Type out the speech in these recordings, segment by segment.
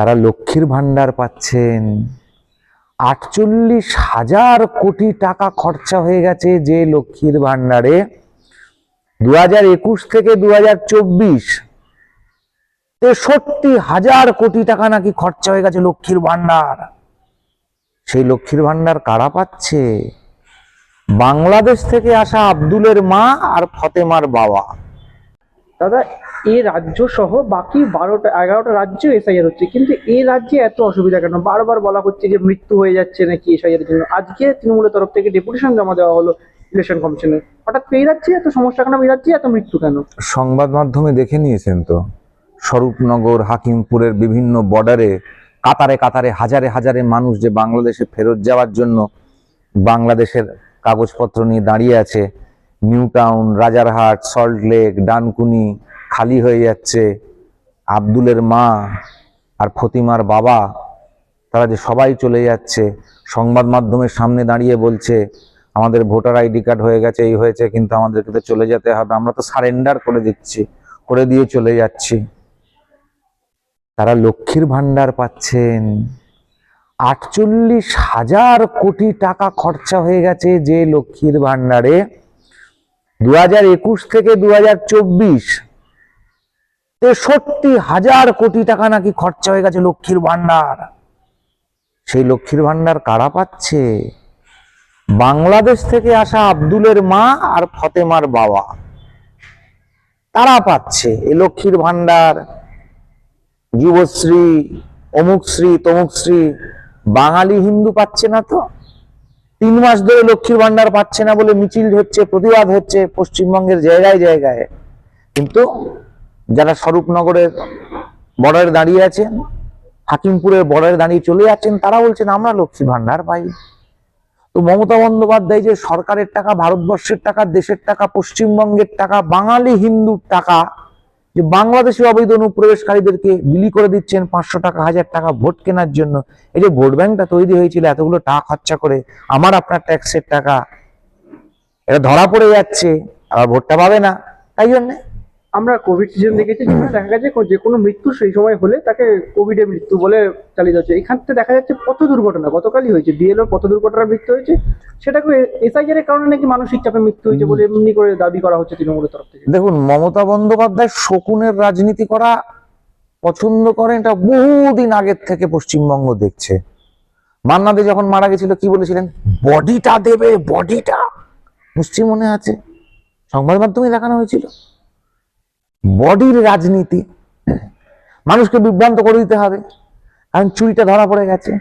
তারা লক্ষ্মীর ভান্ডার পাচ্ছেন। 48,000 কোটি টাকা খরচা হয়ে গেছে যে লক্ষ্মীর ভান্ডারে 2021 থেকে 2024 63,000 কোটি টাকা নাকি খরচা হয়ে গেছে লক্ষ্মীর ভান্ডার। সেই লক্ষ্মীর ভান্ডার কারা পাচ্ছে? বাংলাদেশ থেকে আসা আব্দুলের মা আর ফতেমার বাবা। দাদা, এই রাজ্য সহ বাকি 11টা রাজ্য এসআইআর হচ্ছে, কিন্তু এই রাজ্যে এত অসুবিধা কেন? বারবার বলা হচ্ছে যে মৃত্যু হয়ে যাচ্ছে নাকি এসআইআর জন্য। আজকে তৃণমূলের তরফ থেকে ডেপুটেশন জমা দেওয়া হলো ইলেকশন কমিশনে। হঠাৎ এই রাজ্যে এত সমস্যা কেন? এই রাজ্যে এত মৃত্যু কেন? সংবাদ মাধ্যমে দেখে নিয়েছেন তো, স্বরূপনগর, হাকিমপুরের বিভিন্ন বর্ডারে কাতারে কাতারে হাজারে হাজারে মানুষ যে বাংলাদেশে ফেরত যাওয়ার জন্য বাংলাদেশের কাগজপত্র নিয়ে দাঁড়িয়ে আছে। নিউ টাউন, রাজারহাট, সল্টলেক, ডানকুনি খালি হয়ে যাচ্ছে। আব্দুলের মা আর ফতিমার বাবা তারা যে সবাই চলে যাচ্ছে, সংবাদ মাধ্যমের সামনে দাঁড়িয়ে বলছে আমাদের ভোটার আইডি কার্ড হয়ে গেছে, এই হয়েছে, কিন্তু আমাদেরকে তো চলে যেতে হবে, আমরা তো সারেন্ডার করে দিচ্ছি, করে দিয়ে চলে যাচ্ছি। তারা লক্ষ্মীর ভান্ডার পাচ্ছেন। 48,000 কোটি টাকা খরচা হয়ে গেছে যে লক্ষ্মীর ভান্ডারে 2021 থেকে 2024 63,000 কোটি টাকা নাকি খরচা হয়ে গেছে লক্ষ্মীর ভান্ডার। সেই লক্ষ্মীর ভান্ডার কারা পাচ্ছে? বাংলাদেশ থেকে আসা আব্দুলের মা আর ফতেমার বাবা তারা পাচ্ছে এই লক্ষ্মীর ভান্ডার। যুবশ্রী, অমুকশ্রী, তমুকশ্রী বাঙালি হিন্দু পাচ্ছে না তো। 3 মাস ধরে লক্ষ্মীর ভান্ডার পাচ্ছে না বলে মিছিল হচ্ছে, প্রতিবাদ হচ্ছে পশ্চিমবঙ্গের জায়গায় জায়গায়। কিন্তু যারা স্বরূপনগরের বর্ডারে দাঁড়িয়ে আছেন, হাকিমপুরের বর্ডারে দাঁড়িয়ে চলে যাচ্ছেন, তারা বলছেন আমরা লক্ষ্মীর ভান্ডার পাই। তো মমতা বন্দ্যোপাধ্যায় যে সরকারের টাকা, ভারতবর্ষের টাকা, দেশের টাকা, পশ্চিমবঙ্গের টাকা, বাঙালি হিন্দুর টাকা যে বাংলাদেশি অবৈধ অনুপ্রবেশকারীদেরকে বিলি করে দিচ্ছেন 500 টাকা, 1000 টাকা ভোট কেনার জন্য। এই যে ভোট ব্যাংকটা তৈরি হয়েছিল এতগুলো টাকা খরচা করে, আমার আপনার ট্যাক্সের টাকা, এটা ধরা পড়ে যাচ্ছে, আবার ভোটটা পাবে না। তাই জন্য আমরা কোভিড সিজন দেখেছি, যেখানে দেখা গেছে যে কোনো মৃত্যু সেই সময় হলে তাকে কোভিডের মৃত্যু বলে চালিয়ে যাচ্ছে। এখান থেকে দেখা যাচ্ছে পথ দুর্ঘটনা গতকালই হয়েছে, বিএলওর পথ দুর্ঘটনার মৃত্যু হয়েছে, সেটাকে এসআইআর এর কারণে নাকি মানসিক চাপে মৃত্যু হয়েছে বলে এমনি করে দাবি করা হচ্ছে তৃণমূলের তরফ থেকে। দেখুন, মমতা বন্দ্যোপাধ্যায় শকুনের রাজনীতি করা পছন্দ করেন, এটা বহুদিন আগের থেকে পশ্চিমবঙ্গ দেখছে। মান্না দে যখন মারা গেছিল কি বলেছিলেন? বডিটা দেবে, বডিটা। নিশ্চয়ই মনে আছে, সংবাদ মাধ্যমে দেখানো হয়েছিল। বডির রাজনীতি, মানুষকে বিভ্রান্ত করে দিতে হবে, কারণ চুরিটা ধরা পড়ে গেছে।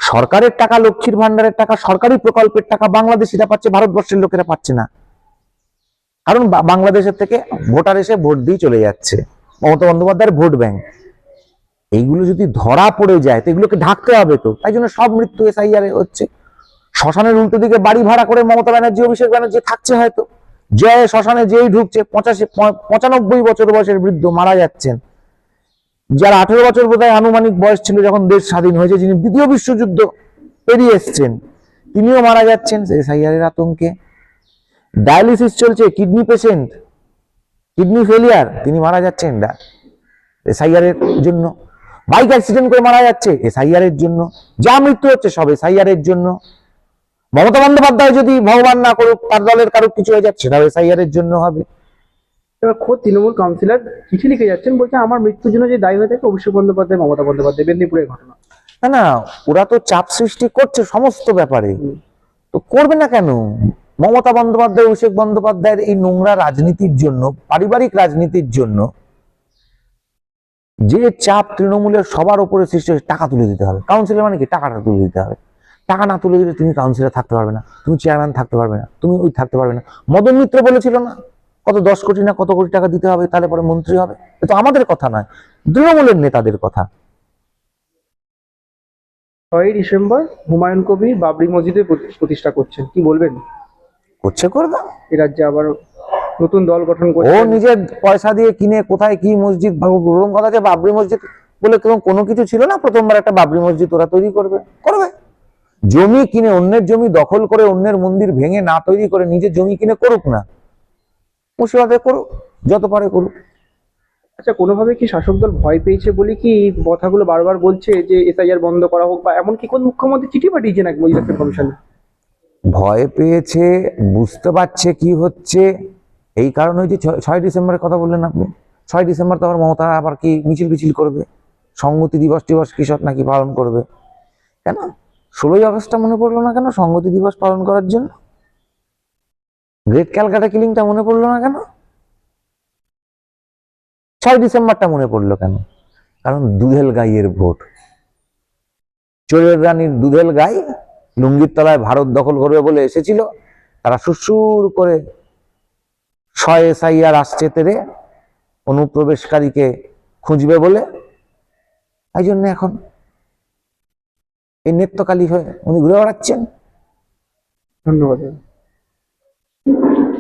সরকারের টাকা, লক্ষ্মীর ভান্ডারের টাকা, সরকারি প্রকল্পের টাকা বাংলাদেশিরা পাচ্ছে, ভারতবর্ষের লোকেরা পাচ্ছে না। কারণ বাংলাদেশের থেকে ভোটার এসে ভোট দিয়ে চলে যাচ্ছে, মমতা বন্দ্যোপাধ্যায়ের ভোট ব্যাংক। এইগুলো যদি ধরা পড়ে যায় তো এগুলোকে ঢাকতে হবে। তো তাই জন্য সব মৃত্যু এসআইআর হচ্ছে। শ্মশানের উল্টো দিকে বাড়ি ভাড়া করে মমতা ব্যানার্জি, অভিষেক ব্যানার্জি থাকছে হয়তো, জয় শ্মশানে যেই ঢুকছে 95 বছর বয়সের বৃদ্ধ মারা যাচ্ছেন। যার 18 বছর বোধহয় আনুমানিক বয়স ছিল যখন দেশ স্বাধীন হয়েছে, যিনি দ্বিতীয় বিশ্বযুদ্ধ পেরিয়ে এসছেন, তিনিও মারা যাচ্ছেন এসআইআর এর আতঙ্কে। ডায়ালিসিস চলছে, কিডনি পেশেন্ট, কিডনি ফেলিয়ার, তিনি মারা যাচ্ছেন এসআইআর এর জন্য। বাইক অ্যাক্সিডেন্ট করে মারা যাচ্ছে এসআইআর এর জন্য। যা মৃত্যু হচ্ছে সব এসআইআর এর জন্য। মমতা বন্দ্যোপাধ্যায় যদি ভগবান না করুক, তার দলের কারো কিছু হয়ে যাচ্ছে, সেটাও এসআইআর এর জন্য হবে। এবার খোদ তৃণমূল কাউন্সিলর চিঠি লিখে যাচ্ছেন, বলছে আমার মৃত্যুর জন্য যে দায়ী হয়ে থাকে অভিষেক বন্দ্যোপাধ্যায়, মমতা বন্দ্যোপাধ্যায়, মেদিনীপুরের ঘটনা। না না, ওরা তো চাপ সৃষ্টি করছে সমস্ত ব্যাপারে, তো করবে না কেন? মমতা বন্দ্যোপাধ্যায়, অভিষেক বন্দ্যোপাধ্যায়ের এই নোংরা রাজনীতির জন্য, পারিবারিক রাজনীতির জন্য যে চাপ তৃণমূলের সবার উপরে সৃষ্টি হয়েছে, টাকা তুলে দিতে হবে। কাউন্সিলর মানে কি? টাকাটা তুলে দিতে হবে। টাকা না তুলে দিলে তুমি কাউন্সিলর থাকতে পারবে না, তুমি চেয়ারম্যান থাকতে পারবে না, তুমি ওই থাকতে পারবে না। মদন মিত্র বলেছিল না কত 10 কোটি না কত কোটি টাকা দিতে হবে, তাহলে পরে মন্ত্রী হবে। এটা আমাদের কথা নয়, তৃণমূলের নেতাদের কথা। 6ই ডিসেম্বর হুমায়ুন কবির বাবরি মসজিদের প্রতিষ্ঠা করছেন, কি বলবেন? করছে, করবে। এ রাজ্যে আবার নতুন দল গঠন ও করছে, নিজের পয়সা দিয়ে কিনে কোথায় কি মসজিদ, ওরকম কথা আছে। বাবরি মসজিদ বলে কোনো কিছু ছিল না, প্রথমবার একটা বাবরি মসজিদ ওরা তৈরি করবে। জমি কিনে, অন্যের জমি দখল করে, অন্যের মন্দির ভেঙে না তৈরি করে নিজের জমি কিনে করুক না, মুর্শিদাবাদে করুক, যত পারে করুক। আচ্ছা, কোনোভাবে কি শাসক দল ভয় পেয়েছে বলে কি এই কথাগুলো বারবার বলছে যে এসআইআর বন্ধ করা হোক, বা এমনকি কোন মুখ্যমন্ত্রী চিঠি পাঠিয়েছেন এক ইলেকশন কমিশনে? ভয় পেয়েছে, বুঝতে পারছে কি হচ্ছে, এই কারণে ওই যে 6 ডিসেম্বরের কথা বললেন আপনি। 6 ডিসেম্বর তো আবার মমতা আবার কি মিছিল মিছিল করবে, সংহতি দিবস টিবস কিসব নাকি পালন করবে। কেন 16ই আগস্টটা মনে পড়লো না কেন সংহতি দিবস পালন করার জন্য? গ্রেট ক্যালকাটা কিলিংটা মনে পড়লো না কেন? 6 ডিসেম্বরটা মনে পড়লো কেন? কারণ দুধেল গাইয়ের ভোট। চোরের রানীর দুধেল গাই লুঙ্গির তলায় ভারত দখল করবে বলে এসেছিল, তারা সুরসুর করে 6 SIR আসছে তেরে অনুপ্রবেশকারীকে খুঁজবে বলে, এই জন্য এখন এই নেত্যকালী হয়ে উনি ঘুরে বেড়াচ্ছেন। ধন্যবাদ।